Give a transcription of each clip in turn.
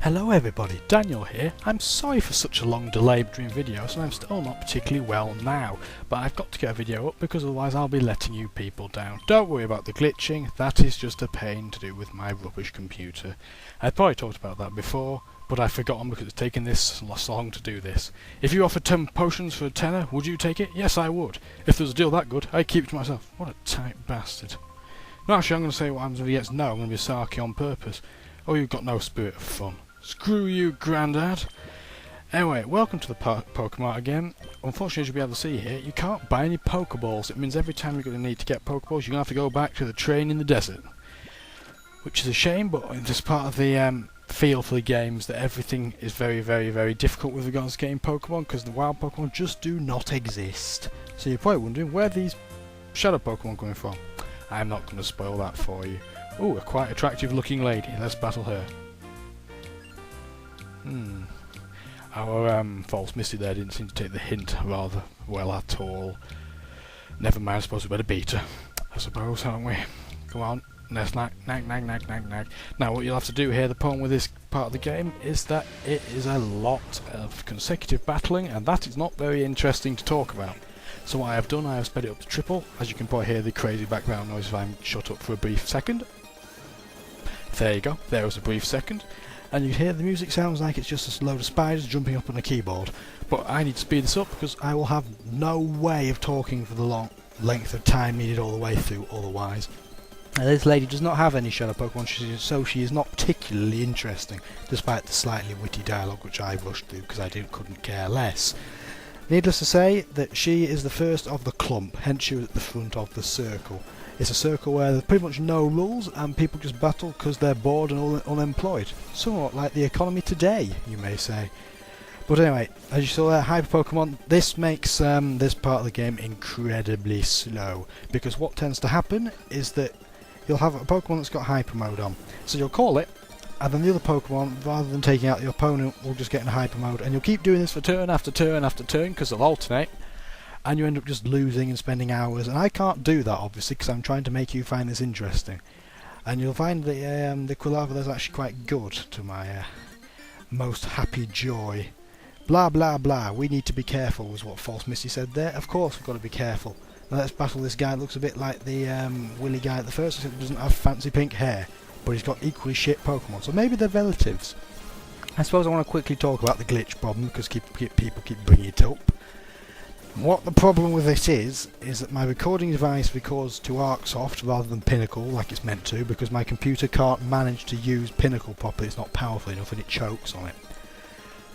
Hello everybody, Daniel here. I'm sorry for such a long delay between videos and I'm still not particularly well now, but I've got to get a video up because otherwise I'll be letting you people down. Don't worry about the glitching, that is just a pain to do with my rubbish computer. I've probably talked about that before, but I've forgotten because it's taken this long to do this. If you offered 10 potions for a tenner, would you take it? Yes, I would. If there was a deal that good, I'd keep it to myself. What a tight bastard. No, actually I'm going to say what happens if he gets no, I'm going to be sarky on purpose. Oh, you've got no spirit of fun. Screw you, Grandad! Anyway, welcome to the Pokemon again. Unfortunately, as you'll be able to see here, you can't buy any Pokeballs. It means every time you're going to need to get Pokeballs, you're going to have to go back to the train in the desert. Which is a shame, but it's part of the feel for the games that everything is very, very, very difficult with regards to getting Pokemon, because the wild Pokemon just do not exist. So you're probably wondering, where are these Shadow Pokemon coming from? I'm not going to spoil that for you. Ooh, a quite attractive looking lady. Let's battle her. Our false Misty there didn't seem to take the hint rather well at all. Never mind, I suppose we better beat her. I suppose, aren't we? Come on, let's nag. Now what you'll have to do here, the problem with this part of the game, is that it is a lot of consecutive battling, and that is not very interesting to talk about. So what I have done, I have sped it up to triple. As you can probably hear the crazy background noise if I'm shut up for a brief second. There you go, there was a brief second. And you hear the music sounds like it's just a load of spiders jumping up on a keyboard. But I need to speed this up because I will have no way of talking for the long length of time needed all the way through otherwise. Now, this lady does not have any Shadow Pokemon, so she is not particularly interesting, despite the slightly witty dialogue which I rushed through because I couldn't care less. Needless to say that she is the first of the clump, hence she was at the front of the circle. It's a circle where there's pretty much no rules and people just battle because they're bored and unemployed. Somewhat like the economy today, you may say. But anyway, as you saw there, Hyper Pokemon, this makes this part of the game incredibly slow. Because what tends to happen is that you'll have a Pokemon that's got Hyper Mode on. So you'll call it, and then the other Pokemon, rather than taking out the opponent, will just get in Hyper Mode. And you'll keep doing this for turn after turn after turn because they'll alternate. And you end up just losing and spending hours, and I can't do that obviously because I'm trying to make you find this interesting. And you'll find that the Quilava is actually quite good, to my most happy joy. Blah blah blah, we need to be careful was what False Misty said there. Of course we've got to be careful. Now let's battle this guy. Looks a bit like the Willy guy at the first, except he doesn't have fancy pink hair, but he's got equally shit Pokemon, so maybe they're relatives. I suppose I want to quickly talk about the glitch problem because people keep bringing it up. What the problem with this is that my recording device records to ArcSoft rather than Pinnacle like it's meant to, because my computer can't manage to use Pinnacle properly. It's not powerful enough and it chokes on it.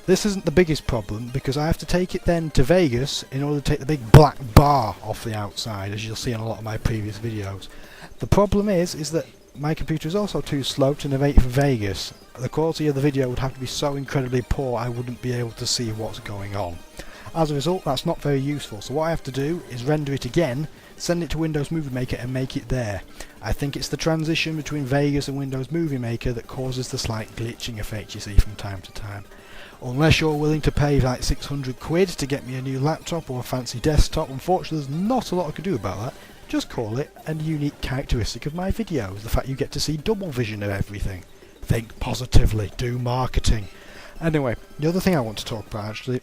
This isn't the biggest problem because I have to take it then to Vegas in order to take the big black bar off the outside, as you'll see in a lot of my previous videos. The problem is that my computer is also too slow to navigate for Vegas. The quality of the video would have to be so incredibly poor I wouldn't be able to see what's going on. As a result, that's not very useful, so what I have to do is render it again, send it to Windows Movie Maker and make it there. I think it's the transition between Vegas and Windows Movie Maker that causes the slight glitching effect you see from time to time. Unless you're willing to pay like 600 quid to get me a new laptop or a fancy desktop, unfortunately there's not a lot I can do about that. Just call it a unique characteristic of my videos, the fact you get to see double vision of everything. Think positively, do marketing. Anyway, the other thing I want to talk about actually,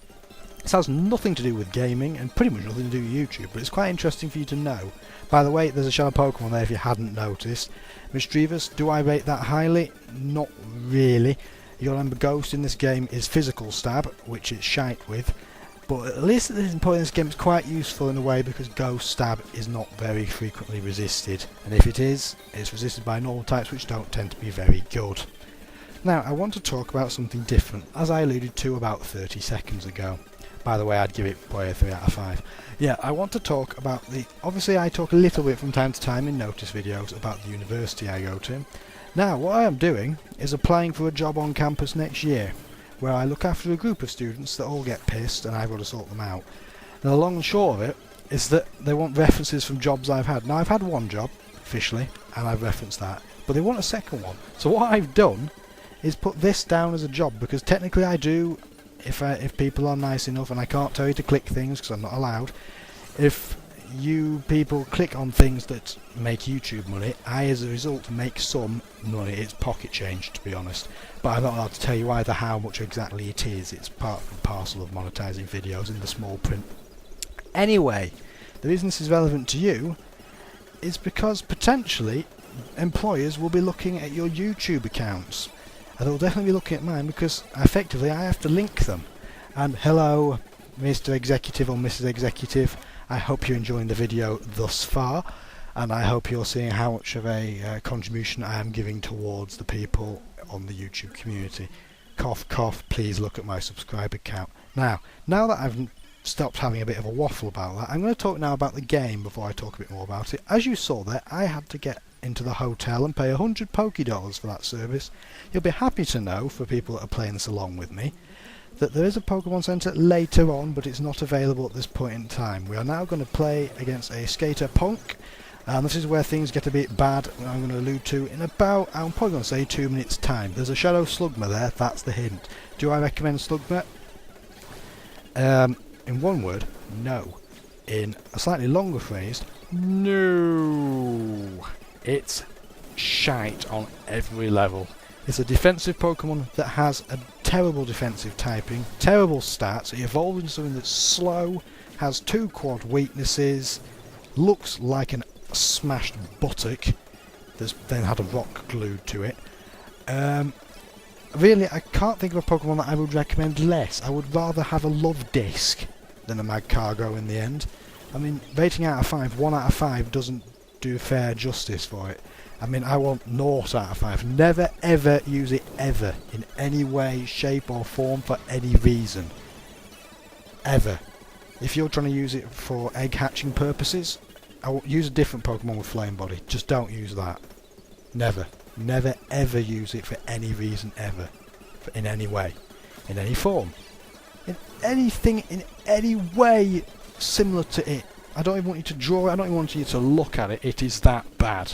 this has nothing to do with gaming and pretty much nothing to do with YouTube, but it's quite interesting for you to know. By the way, there's a Shadow Pokemon there if you hadn't noticed. Mischievous, do I rate that highly? Not really. You'll remember Ghost in this game is physical stab, which it's shite with, but at least at this point in this game it's quite useful in a way because Ghost stab is not very frequently resisted, and if it is, it's resisted by normal types which don't tend to be very good. Now I want to talk about something different, as I alluded to about 30 seconds ago. By the way, I'd give it probably a 3 out of 5. Yeah, I want to talk about obviously I talk a little bit from time to time in notice videos about the university I go to. Now, what I am doing is applying for a job on campus next year, where I look after a group of students that all get pissed and I've got to sort them out. And the long and short of it is that they want references from jobs I've had. Now, I've had one job, officially, and I've referenced that, but they want a second one. So what I've done is put this down as a job, because technically I do, if people are nice enough, and I can't tell you to click things because I'm not allowed, if you people click on things that make YouTube money. I, as a result, make some money. It's pocket change, to be honest. But I'm not allowed to tell you either how much exactly it is. It's part and parcel of monetizing videos in the small print. Anyway, the reason this is relevant to you is because potentially employers will be looking at your YouTube accounts. And they'll definitely be looking at mine because effectively I have to link them. And hello, Mr. Executive or Mrs. Executive, I hope you're enjoying the video thus far, and I hope you're seeing how much of a contribution I am giving towards the people on the YouTube community. Cough cough, please look at my subscriber count. Now that I've stopped having a bit of a waffle about that, I'm going to talk now about the game before I talk a bit more about it. As you saw there, I had to get into the hotel and pay 100 Poké-Dollars for that service. You'll be happy to know, for people that are playing this along with me, that there is a Pokemon Center later on, but it's not available at this point in time. We are now going to play against a Skater Punk, and this is where things get a bit bad, and I'm going to allude to in about, I'm probably going to say 2 minutes time. There's a Shadow Slugma there, that's the hint. Do I recommend Slugma? In one word, no. In a slightly longer phrase, no. It's shite on every level. It's a defensive Pokemon that has a terrible defensive typing, terrible stats, it evolves into something that's slow, has 2 quad weaknesses, looks like a smashed buttock that's then had a rock glued to it. Really, I can't think of a Pokemon that I would recommend less. I would rather have a Love Disc than a Magcargo in the end. I mean, rating out of 5, 1 out of 5 doesn't do fair justice for it. I mean, I want 0 out of 5. Never ever use it ever, in any way, shape or form, for any reason. Ever. If you're trying to use it for egg hatching purposes, I will use a different Pokemon with Flame Body. Just don't use that. Never. Never ever use it for any reason ever. In any way. In any form. In anything, in any way similar to it. I don't even want you to draw it, I don't even want you to look at it. It is that bad.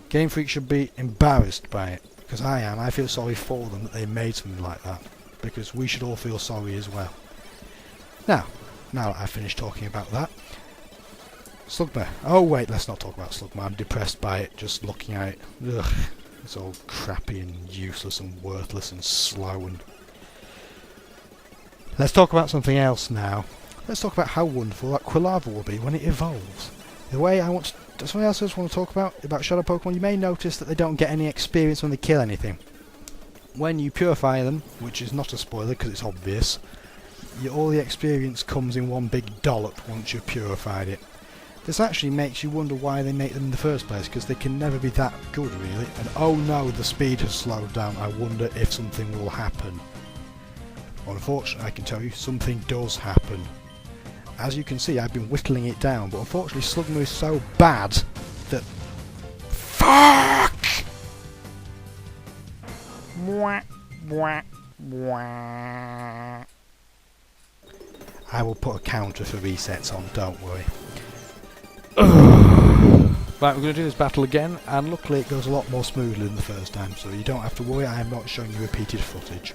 Game Freak should be embarrassed by it, because I am. I feel sorry for them that they made something like that, because we should all feel sorry as well. Now that I've finished talking about that, Slugma. Oh wait, let's not talk about Slugma. I'm depressed by it, just looking at it. Ugh, it's all crappy and useless and worthless and slow. And let's talk about something else now. Let's talk about how wonderful that Quilava will be when it evolves. The way I want to... Something else I just want to talk about Shadow Pokemon. You may notice that they don't get any experience when they kill anything. When you purify them, which is not a spoiler because it's obvious, all the experience comes in one big dollop once you've purified it. This actually makes you wonder why they make them in the first place, because they can never be that good really. And oh no, the speed has slowed down. I wonder if something will happen. Unfortunately, I can tell you, something does happen. As you can see, I've been whittling it down, but unfortunately Slugma is so bad that... Fuck! I will put a counter for resets on, don't worry. Right, we're going to do this battle again, and luckily it goes a lot more smoothly than the first time, so you don't have to worry, I am not showing you repeated footage.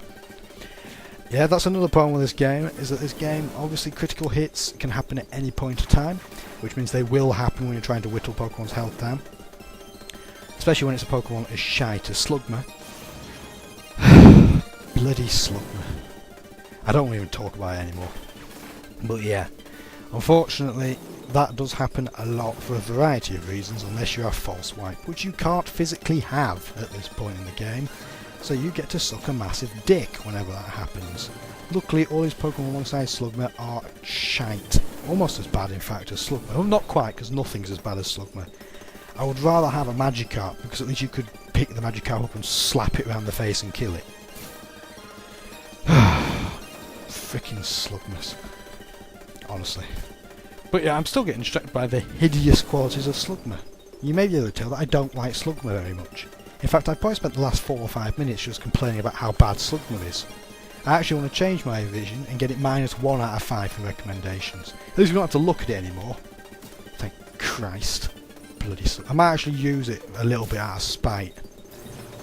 Yeah, that's another problem with this game, is that this game, obviously critical hits can happen at any point of time, which means they will happen when you're trying to whittle Pokemon's health down. Especially when it's a Pokemon as shite as Slugma. Bloody Slugma. I don't want to even talk about it anymore. But yeah, unfortunately, that does happen a lot for a variety of reasons, unless you're a false wipe, which you can't physically have at this point in the game. So you get to suck a massive dick whenever that happens. Luckily, all these Pokemon alongside Slugma are shite. Almost as bad, in fact, as Slugma. Well, not quite, because nothing's as bad as Slugma. I would rather have a Magikarp, because at least you could pick the Magikarp up and slap it around the face and kill it. Frickin' Slugmas. Honestly. But yeah, I'm still getting distracted by the hideous qualities of Slugma. You may be able to tell that I don't like Slugma very much. In fact, I've probably spent the last 4 or 5 minutes just complaining about how bad Slugma is. I actually want to change my revision and get it -1 out of 5 for recommendations. At least we don't have to look at it anymore. Thank Christ. Bloody Slugma. I might actually use it a little bit out of spite.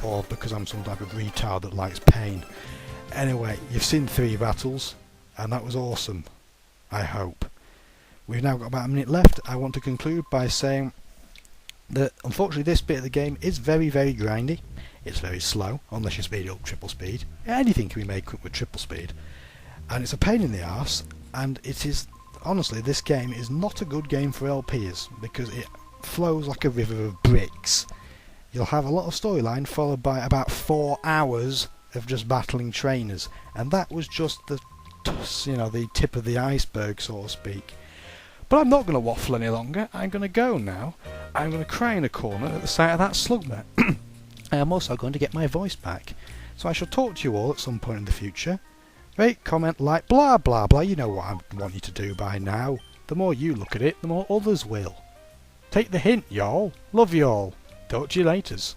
Or because I'm some type of retard that likes pain. Anyway, you've seen 3 battles, and that was awesome. I hope. we've now got about a minute left. I want to conclude by saying that unfortunately this bit of the game is very, very grindy. It's very slow, unless you speed it up triple speed. Anything can be made quick with triple speed. And it's a pain in the arse, and it is, honestly, this game is not a good game for LPs, because it flows like a river of bricks. You'll have a lot of storyline, followed by about 4 hours of just battling trainers, and that was just the, the tip of the iceberg, so to speak. But I'm not going to waffle any longer. I'm going to go now. I'm going to cry in a corner at the sight of that slugma. I am also going to get my voice back. So I shall talk to you all at some point in the future. Rate, comment, like, blah blah blah. You know what I want you to do by now. The more you look at it, the more others will. Take the hint, y'all. Love y'all. Talk to you laters.